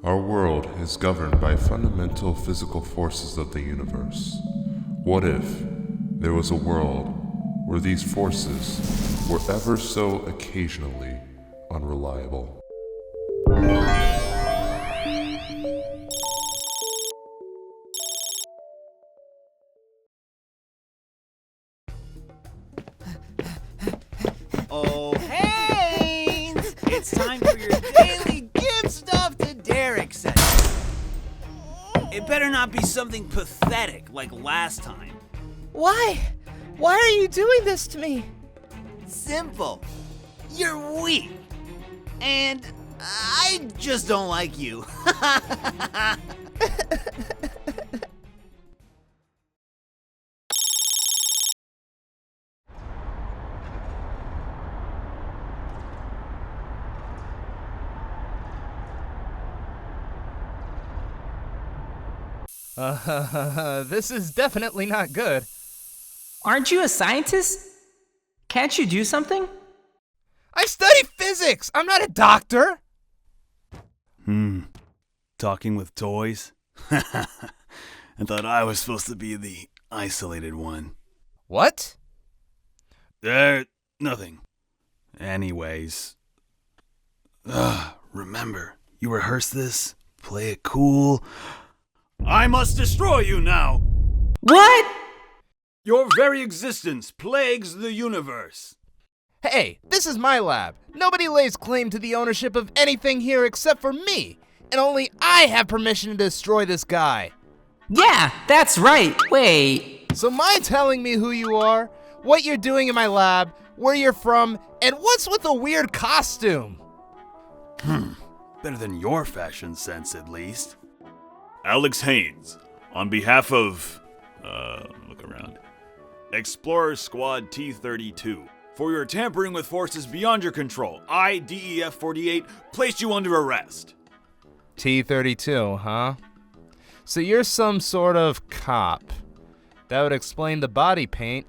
Our world is governed by fundamental physical forces of the universe. What if there was a world where these forces were ever so occasionally unreliable? Oh, Haynes! It's time for your daily give stuff to Derek session. It better not be something pathetic like last time. Why? Why are you doing this to me? Simple. You're weak. And I just don't like you. This is definitely not good. Aren't you a scientist? Can't you do something? I study physics! I'm not a doctor! Talking with toys? I thought I was supposed to be the isolated one. What? Nothing. Anyways. Remember, you rehearsed this? Play it cool. I must destroy you now! What? Your very existence plagues the universe. Hey, this is my lab. Nobody lays claim to the ownership of anything here except for me. And only I have permission to destroy this guy. Yeah, that's right. Wait. So mind telling me who you are, what you're doing in my lab, where you're from, and what's with the weird costume? Better than your fashion sense, at least. Alex Haynes, on behalf of, look around, Explorer Squad T-32. For your tampering with forces beyond your control, I, DEF-48, placed you under arrest. T-32, huh? So you're some sort of cop. That would explain the body paint.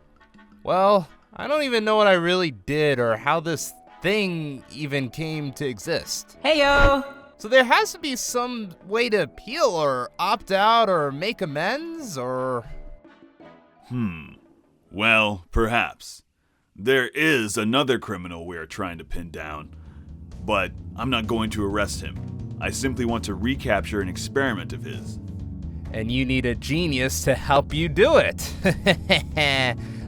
Well, I don't even know what I really did or how this thing even came to exist. Heyo. So there has to be some way to appeal or opt out or make amends or... Well, perhaps. There is another criminal we are trying to pin down, but I'm not going to arrest him. I simply want to recapture an experiment of his. And you need a genius to help you do it.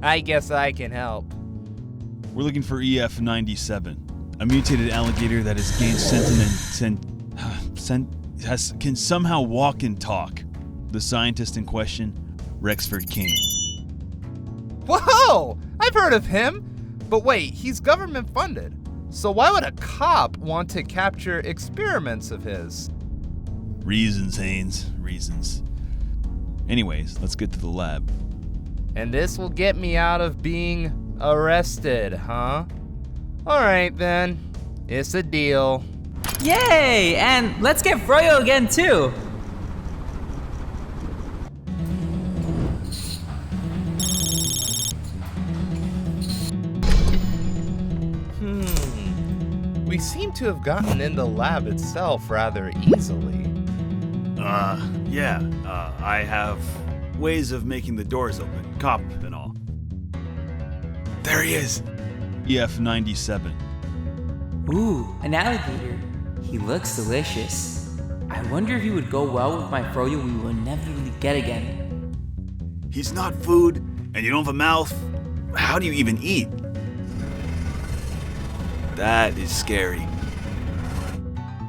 I guess I can help. We're looking for EF-97, a mutated alligator that has gained can somehow walk and talk. The scientist in question, Rexford King. Whoa! I've heard of him! But wait, he's government funded. So why would a cop want to capture experiments of his? Reasons, Haynes, reasons. Anyways, let's get to the lab. And this will get me out of being arrested, huh? Alright then, it's a deal. Yay! And let's get Froyo again too. We seem to have gotten in the lab itself rather easily. I have ways of making the doors open, cop and all. There he is! EF-97. Ooh, an alligator. He looks delicious. I wonder if he would go well with my Froyo we will never really get again. He's not food, and you don't have a mouth. How do you even eat? That is scary.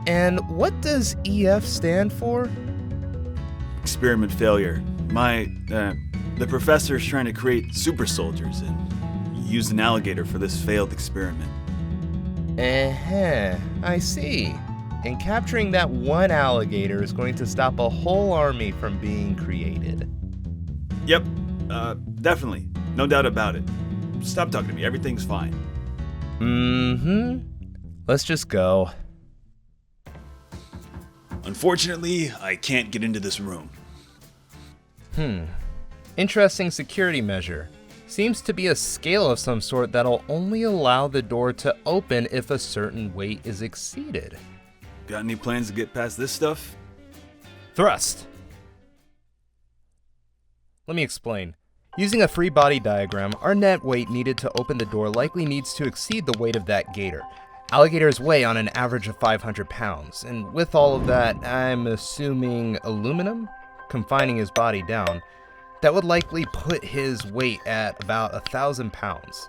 And what does EF stand for? Experiment failure. The professor's trying to create super soldiers and used an alligator for this failed experiment. I see. And capturing that one alligator is going to stop a whole army from being created. Yep, definitely. No doubt about it. Stop talking to me, everything's fine. Let's just go. Unfortunately, I can't get into this room. Interesting security measure. Seems to be a scale of some sort that'll only allow the door to open if a certain weight is exceeded. Got any plans to get past this stuff? Thrust. Let me explain. Using a free body diagram, our net weight needed to open the door likely needs to exceed the weight of that gator. Alligators weigh on an average of 500 pounds, and with all of that, I'm assuming aluminum, confining his body down, that would likely put his weight at about 1,000 pounds.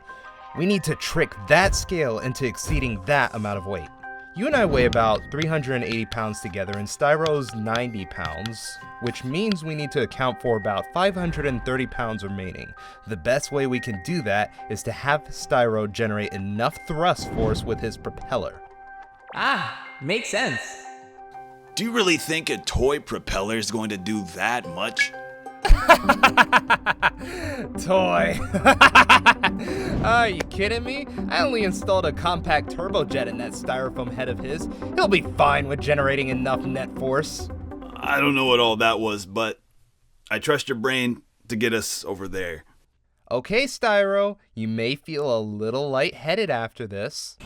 We need to trick that scale into exceeding that amount of weight. You and I weigh about 380 pounds together, and Styro's 90 pounds, which means we need to account for about 530 pounds remaining. The best way we can do that is to have Styro generate enough thrust force with his propeller. Ah, makes sense. Do you really think a toy propeller is going to do that much? Toy. Are you kidding me? I only installed a compact turbojet in that styrofoam head of his. He'll be fine with generating enough net force. I don't know what all that was, but I trust your brain to get us over there. Okay, Styro, you may feel a little lightheaded after this.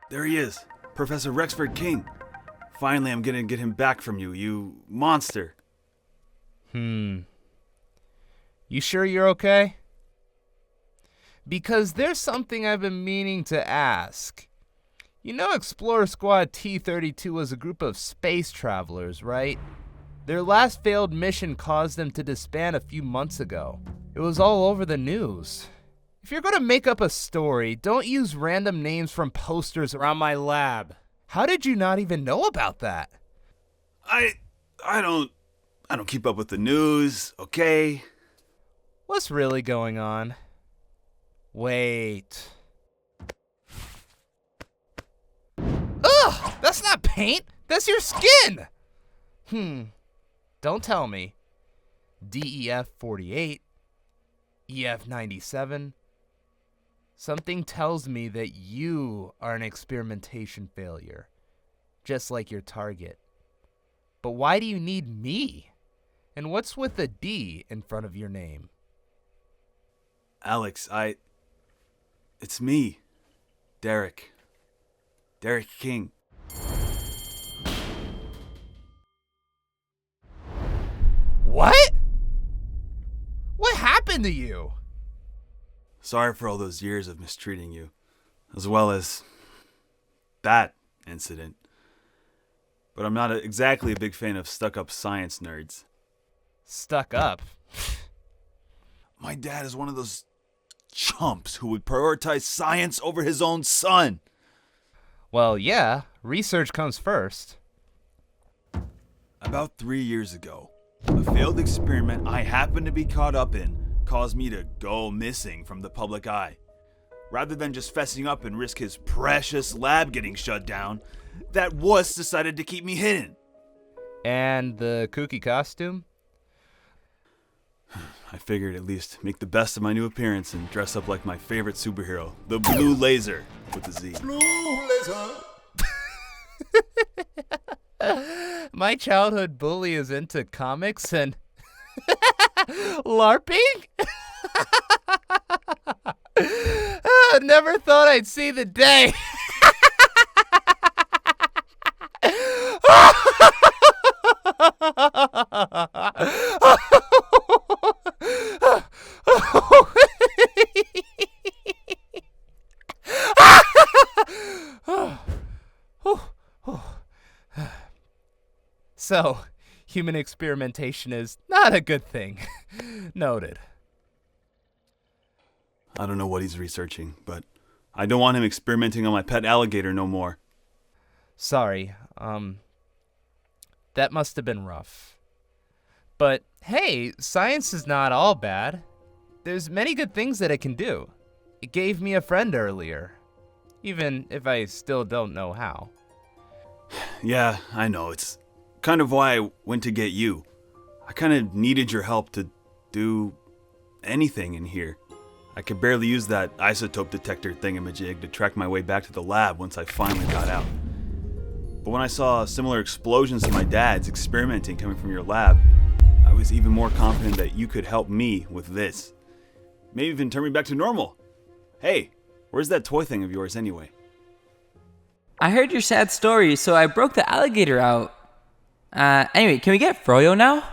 There he is, Professor Rexford King. Finally, I'm gonna get him back from you, you monster. You sure you're okay? Because there's something I've been meaning to ask. You know Explorer Squad T-32 was a group of space travelers, right? Their last failed mission caused them to disband a few months ago. It was all over the news. If you're going to make up a story, don't use random names from posters around my lab. How did you not even know about that? I don't keep up with the news, okay? What's really going on? Wait. Ugh! That's not paint! That's your skin! Don't tell me. DEF 48, EF 97. Something tells me that you are an experimentation failure, just like your target. But why do you need me? And what's with the D in front of your name? Alex, it's me, Derek King. What? What happened to you? Sorry for all those years of mistreating you, as well as that incident. But I'm not exactly a big fan of stuck-up science nerds. Stuck up? My dad is one of those chumps who would prioritize science over his own son. Well, yeah, research comes first. About 3 years ago, a failed experiment I happened to be caught up in caused me to go missing from the public eye. Rather than just fessing up and risk his precious lab getting shut down, that wuss decided to keep me hidden. And the kooky costume? I figured at least make the best of my new appearance and dress up like my favorite superhero, the Blue Laser, with a Z. Blue laser. My childhood bully is into comics and LARPing? Never thought I'd see the day. So, human experimentation is not a good thing. Noted. I don't know what he's researching, but I don't want him experimenting on my pet alligator no more. Sorry, that must have been rough. But hey, science is not all bad. There's many good things that it can do. It gave me a friend earlier, even if I still don't know how. Yeah, I know. It's kind of why I went to get you. I kind of needed your help to do anything in here. I could barely use that isotope detector thingamajig to track my way back to the lab once I finally got out. But when I saw similar explosions to my dad's experimenting coming from your lab, I was even more confident that you could help me with this. Maybe even turn me back to normal. Hey, where's that toy thing of yours anyway? I heard your sad story, so I broke the alligator out. Anyway, can we get Froyo now?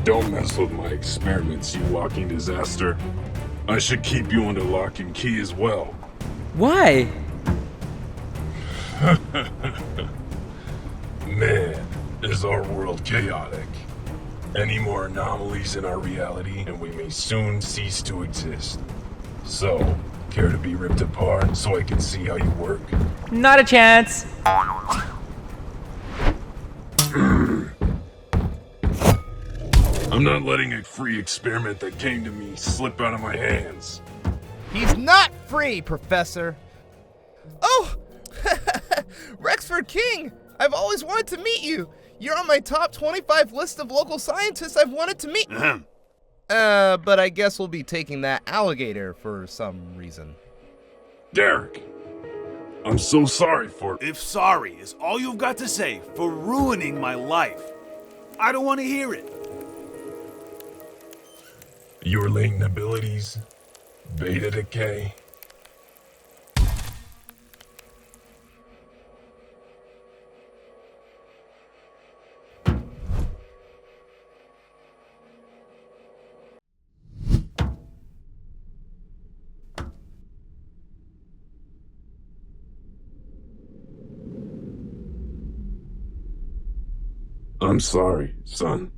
Don't mess with my experiments, you walking disaster. I should keep you under lock and key as well. Why? Man, is our world chaotic. Any more anomalies in our reality and we may soon cease to exist. So, care to be ripped apart so I can see how you work? Not a chance. I'm not letting a free experiment that came to me slip out of my hands. He's not free, Professor. Oh! Rexford King! I've always wanted to meet you! You're on my top 25 list of local scientists I've wanted to meet. But I guess we'll be taking that alligator for some reason. Derek, I'm so sorry for... If sorry is all you've got to say for ruining my life, I don't want to hear it. Your latent abilities, beta decay. I'm sorry, son.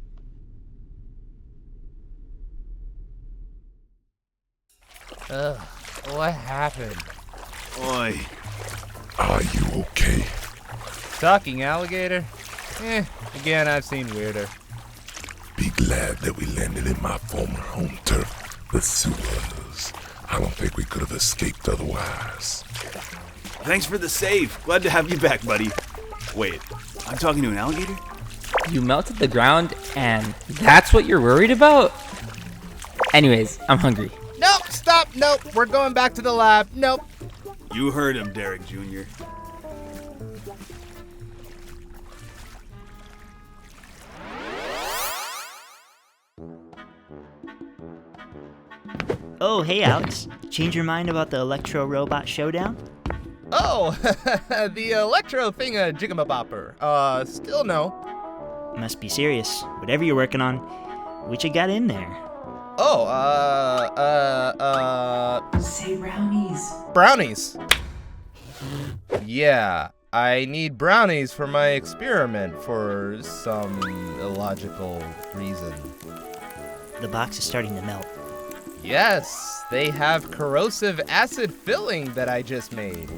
What happened? Oi. Are you okay? Talking alligator? Again, I've seen weirder. Be glad that we landed in my former home turf, the sewers. I don't think we could have escaped otherwise. Thanks for the save. Glad to have you back, buddy. Wait, I'm talking to an alligator? You melted the ground, and that's what you're worried about? Anyways, I'm hungry. Nope, stop, nope, we're going back to the lab, nope. You heard him, Derek Jr. Oh, hey Alex. Change your mind about the Electro Robot Showdown? Oh, the electro thinga-jigamabopper. Still no. Must be serious. Whatever you're working on, what you got in there? Oh, Say brownies. brownies. Yeah, I need brownies for my experiment for some illogical reason. The box is starting to melt. Yes, they have corrosive acid filling that I just made.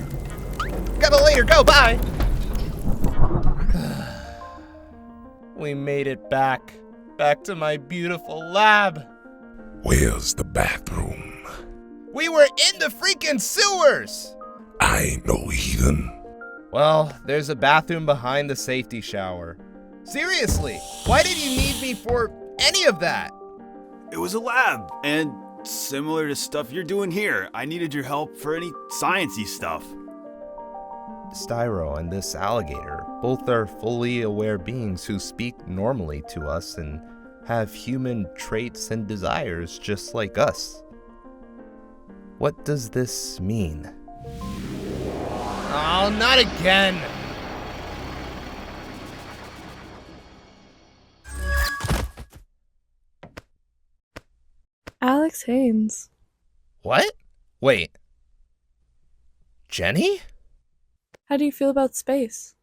Gotta later go, bye! We made it back to my beautiful lab. Where's the bathroom? We were in the freaking sewers! I ain't no heathen. Well, there's a bathroom behind the safety shower. Seriously, why did you need me for any of that? It was a lab, and similar to stuff you're doing here, I needed your help for any sciencey stuff. Styro and this alligator both are fully aware beings who speak normally to us and have human traits and desires just like us. What does this mean? Oh, not again! Alex Haynes. What? Wait. Jenny? How do you feel about space?